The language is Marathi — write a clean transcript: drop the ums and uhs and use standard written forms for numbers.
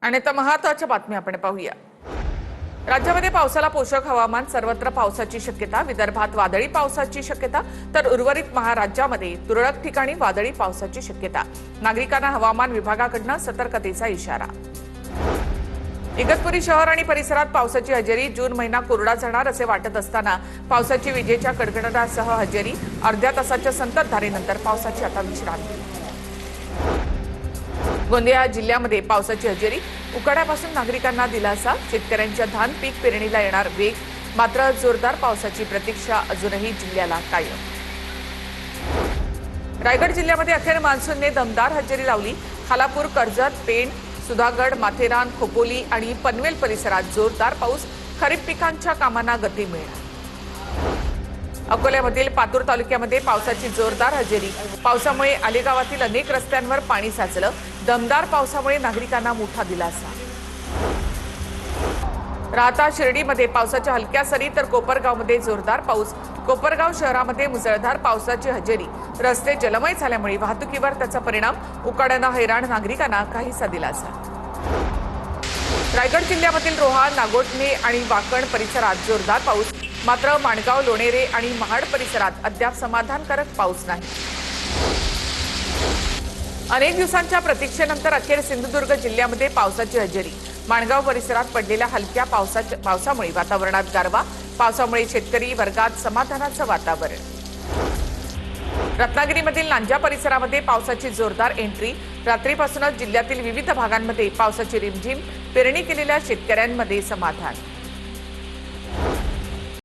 आणि आता महत्त्वाच्या बातम्या आपण पाहूया। राज्यामध्ये पावसाला पोषक हवामान, सर्वत्र पावसाची शक्यता, विदर्भात वादळी पावसाची शक्यता तर उर्वरित महाराष्ट्रामध्ये तुरळक ठिकाणी वादळी पावसाची शक्यता। नागरिकांना हवामान विभागाकडून सतर्कतेचा इशारा। इगतपुरी शहर आणि परिसरात पावसाची हजेरी, जून महिना कोरडा जाणार असे वाटत असताना पावसाची विजेच्या कडकडाटासह हजेरी, अर्ध्या तासाच्या संततधारेनंतर पावसाची आता विश्रांती। गोंदिया जिल्ह्यामध्ये पावसाची हजेरी, उकाड्यापासून नागरिकांना दिलासा, शेतकऱ्यांच्या धान पीक पेरणीला येणार वेग, मात्र जोरदार पावसाची प्रतीक्षा अजूनही जिल्ह्याला कायम। रायगड जिल्ह्यामध्ये अखेर मान्सूनने दमदार हजेरी लावली। खालापूर, कर्जत, पेण, सुधागड, माथेरान, खोपोली आणि पनवेल परिसरात जोरदार पाऊस, खरीप पिकांच्या कामांना गती मिळणार। अकोल्यामधील पातूर तालुक्यामध्ये पावसाची जोरदार हजेरी, पावसामुळे आलेगावातील अनेक रस्त्यांवर पाणी साचलं, दमदार पावसामुळे नागरिकांना मोठा दिलासा। राहता शिर्डीमध्ये पावसाच्या हलक्या सरी तर कोपरगावमध्ये जोरदार पाऊस, कोपरगाव शहरामध्ये मुसळधार पावसाची हजेरी, रस्ते जलमय झाल्यामुळे वाहतुकीवर त्याचा परिणाम, उकाड्यानं हैराण नागरिकांना काहीसा दिलासा। रायगड जिल्ह्यामधील रोहा, नागोठणे आणि वाकण परिसरात जोरदार पाऊस, मात्र माणगाव, लोणेरे आणि महाड परिसरात अद्याप समाधानकारक पाऊस नाही। अनेक दिवसांच्या प्रतीक्षेनंतर अखेर सिंधुदुर्ग जिल्ह्यामध्ये पावसाची हजेरी, माणगाव परिसरात पडलेल्या हलक्या पावसामुळे वातावरणात गारवा, पावसामुळे शेतकरी वर्गात समाधानाचं वातावरण। रत्नागिरीमधील लांजा परिसरामध्ये पावसाची जोरदार एंट्री, रात्रीपासूनच जिल्ह्यातील विविध भागांमध्ये पावसाची रिमझिम, पेरणी केलेल्या शेतकऱ्यांमध्ये समाधान।